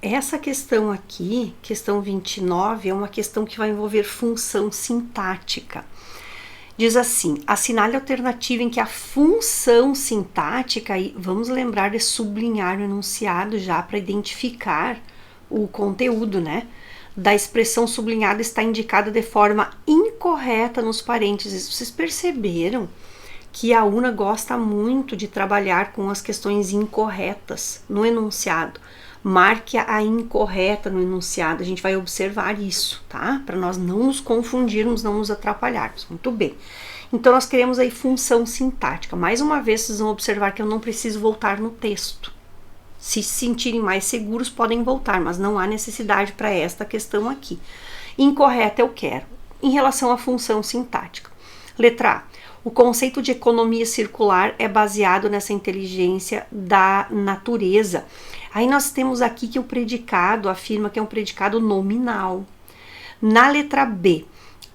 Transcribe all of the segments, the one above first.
essa questão aqui, questão 29, é uma questão que vai envolver função sintática. Diz assim, assinale a alternativa em que a função sintática, e vamos lembrar de sublinhar o enunciado já para identificar o conteúdo, né? Da expressão sublinhada está indicada de forma incorreta nos parênteses. Vocês perceberam que a UNA gosta muito de trabalhar com as questões incorretas no enunciado. Marque a incorreta no enunciado, a gente vai observar isso, tá? Para nós não nos confundirmos, não nos atrapalharmos. Muito bem. Então, nós queremos aí função sintática. Mais uma vez, vocês vão observar que eu não preciso voltar no texto. Se sentirem mais seguros, podem voltar, mas não há necessidade para esta questão aqui. Incorreta eu quero. Em relação à função sintática. Letra A. O conceito de economia circular é baseado nessa inteligência da natureza. Aí nós temos aqui que o predicado afirma que é um predicado nominal. Na letra B,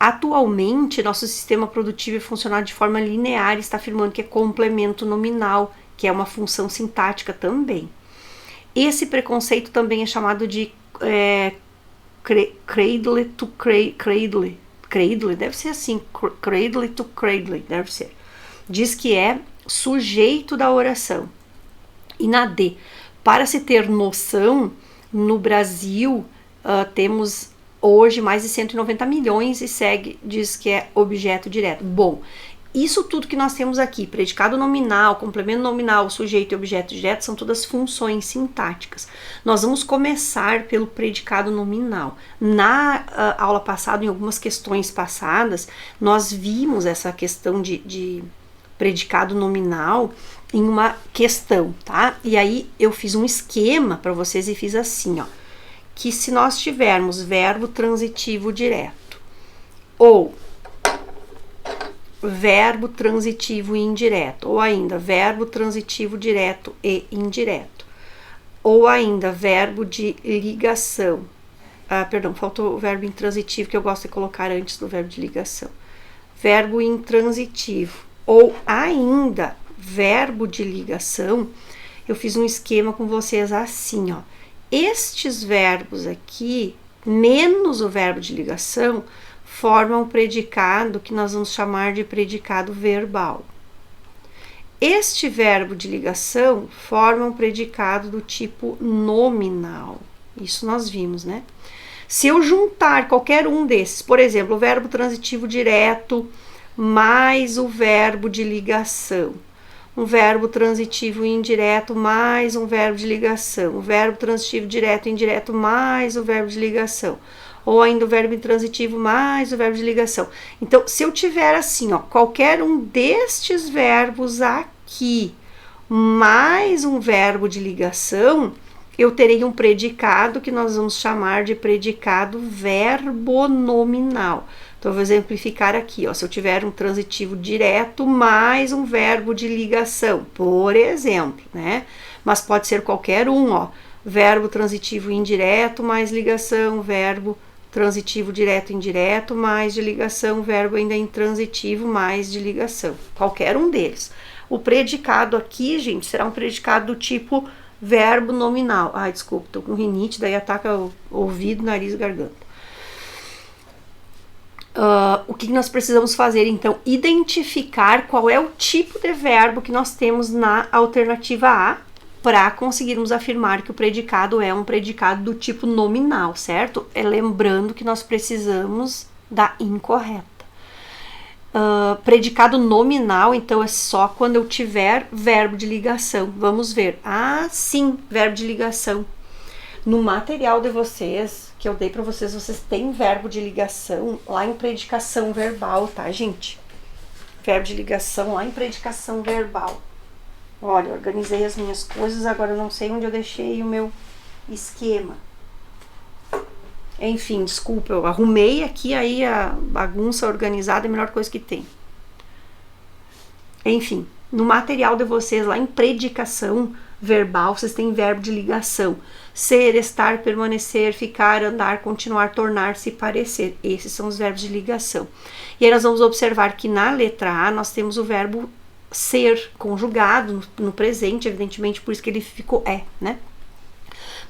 atualmente nosso sistema produtivo é funcional de forma linear, está afirmando que é complemento nominal, que é uma função sintática também. Esse preconceito também é chamado de cradle to cradle. Cradle, deve ser assim, cradle to cradle, deve ser. Diz que é sujeito da oração. E na D, para se ter noção, no Brasil temos hoje mais de 190 milhões e segue, diz que é objeto direto. Bom, isso tudo que nós temos aqui, predicado nominal, complemento nominal, sujeito e objeto direto, são todas funções sintáticas. Nós vamos começar pelo predicado nominal. Na aula passada, em algumas questões passadas, nós vimos essa questão de predicado nominal em uma questão, tá? E aí eu fiz um esquema para vocês e fiz assim, ó, que se nós tivermos verbo transitivo direto ou verbo transitivo indireto, ou ainda verbo transitivo direto e indireto, ou ainda verbo de ligação, perdão, faltou o verbo intransitivo que eu gosto de colocar antes do verbo de ligação, verbo intransitivo, ou ainda verbo de ligação, eu fiz um esquema com vocês assim, ó, estes verbos aqui, menos o verbo de ligação, formam um predicado que nós vamos chamar de predicado verbal. Este verbo de ligação forma um predicado do tipo nominal. Isso nós vimos, né? Se eu juntar qualquer um desses, por exemplo, o verbo transitivo direto mais o verbo de ligação, um verbo transitivo indireto mais um verbo de ligação, um verbo transitivo direto e indireto mais o verbo de ligação, ou ainda o verbo intransitivo mais o verbo de ligação. Então, se eu tiver assim, ó, qualquer um destes verbos aqui, mais um verbo de ligação, eu terei um predicado que nós vamos chamar de predicado verbonominal. Então, eu vou exemplificar aqui, ó, se eu tiver um transitivo direto mais um verbo de ligação, por exemplo, né? Mas pode ser qualquer um, ó, verbo transitivo indireto mais ligação, verbo transitivo direto e indireto, mais de ligação, verbo ainda intransitivo, mais de ligação. Qualquer um deles. O predicado aqui, gente, será um predicado do tipo verbo nominal. Ai, desculpa, tô com rinite, daí ataca o ouvido, nariz e garganta. O que nós precisamos fazer, então? Identificar qual é o tipo de verbo que nós temos na alternativa A, para conseguirmos afirmar que o predicado é um predicado do tipo nominal, certo? Lembrando que nós precisamos da incorreta. Predicado nominal, então, é só quando eu tiver verbo de ligação. Vamos ver. Ah, sim, verbo de ligação. No material de vocês, que eu dei para vocês, vocês têm verbo de ligação lá em predicação verbal, tá, gente? Verbo de ligação lá em predicação verbal. Olha, eu organizei as minhas coisas, agora eu não sei onde eu deixei o meu esquema. Enfim, desculpa, eu arrumei aqui, aí a bagunça organizada é a melhor coisa que tem. Enfim, no material de vocês, lá em predicação verbal, vocês têm verbo de ligação. Ser, estar, permanecer, ficar, andar, continuar, tornar-se, parecer. Esses são os verbos de ligação. E aí nós vamos observar que na letra A nós temos o verbo ser conjugado no presente, evidentemente, por isso que ele ficou né?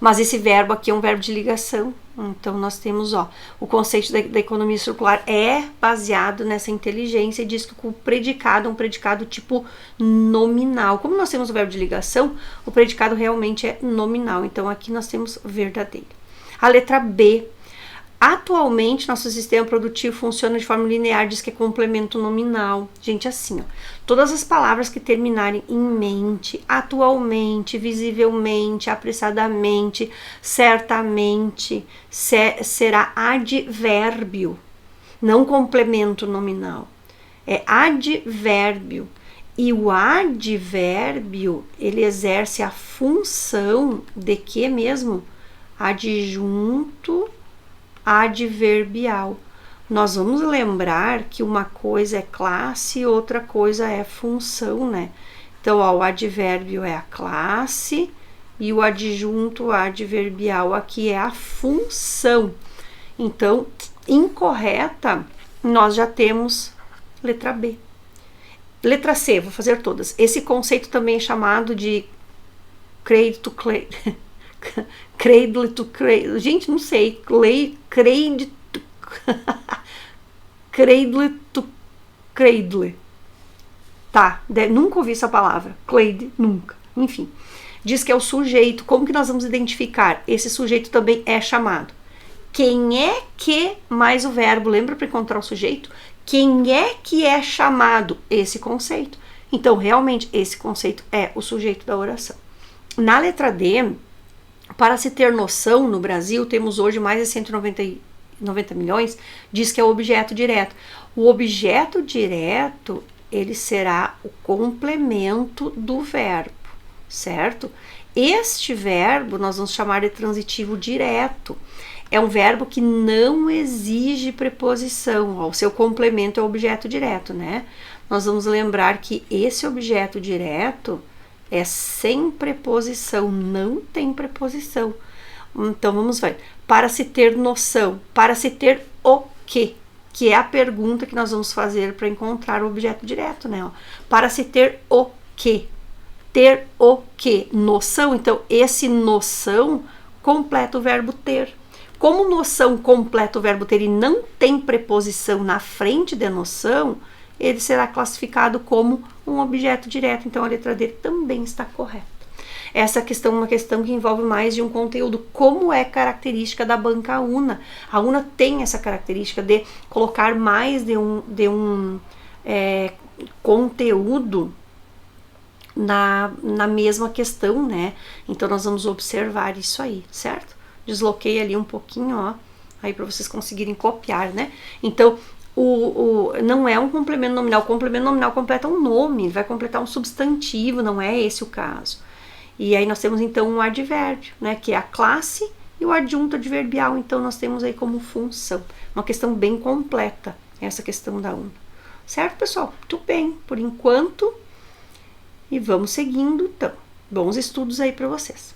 Mas esse verbo aqui é um verbo de ligação. Então nós temos, ó, o conceito da economia circular é baseado nessa inteligência e diz que o predicado é um predicado tipo nominal. Como nós temos o verbo de ligação, o predicado realmente é nominal. Então aqui nós temos verdadeiro. A letra B. Atualmente, nosso sistema produtivo funciona de forma linear, diz que é complemento nominal. Gente, assim, ó, todas as palavras que terminarem em mente, atualmente, visivelmente, apressadamente, certamente, será advérbio, não complemento nominal. É advérbio. E o advérbio, ele exerce a função de que mesmo? Adjunto adverbial. Nós vamos lembrar que uma coisa é classe e outra coisa é função, né? Então, ó, o advérbio é a classe e o adjunto adverbial aqui é a função. Então, incorreta, nós já temos letra B. Letra C, vou fazer todas. Esse conceito também é chamado de cradle to cradle. Cradle to cradle, gente, não sei, cradle to cradle, tá, nunca ouvi essa palavra, cradle, nunca, enfim, diz que é o sujeito. Como que nós vamos identificar? Esse sujeito também é chamado quem é que mais o verbo, lembra para encontrar o sujeito? Quem é que é chamado? Esse conceito. Então, realmente, esse conceito é o sujeito da oração. Na letra D, para se ter noção, no Brasil temos hoje mais de 190 milhões, diz que é o objeto direto. O objeto direto, ele será o complemento do verbo, certo? Este verbo nós vamos chamar de transitivo direto. É um verbo que não exige preposição, ó, o seu complemento é o objeto direto, né? Nós vamos lembrar que esse objeto direto é sem preposição, não tem preposição. Então, vamos ver. Para se ter noção, para se ter o quê? Que é a pergunta que nós vamos fazer para encontrar o objeto direto, né? Ó, para se ter o quê? Ter o quê? Noção. Então, esse noção completa o verbo ter. Como noção completa o verbo ter e não tem preposição na frente de noção, ele será classificado como um objeto direto. Então, a letra D também está correta. Essa questão é uma questão que envolve mais de um conteúdo, como é característica da banca UNA. A UNA tem essa característica de colocar mais de um conteúdo na mesma questão, né? Então, nós vamos observar isso aí, certo? Desloquei ali um pouquinho, ó, aí para vocês conseguirem copiar, né? Então, não é um complemento nominal. O complemento nominal completa um nome, vai completar um substantivo, não é esse o caso. E aí nós temos então um advérbio, né, que é a classe, e o adjunto adverbial, então nós temos aí como função. Uma questão bem completa, essa questão da UNA. Certo, pessoal? Muito bem, por enquanto. E vamos seguindo, então. Bons estudos aí para vocês.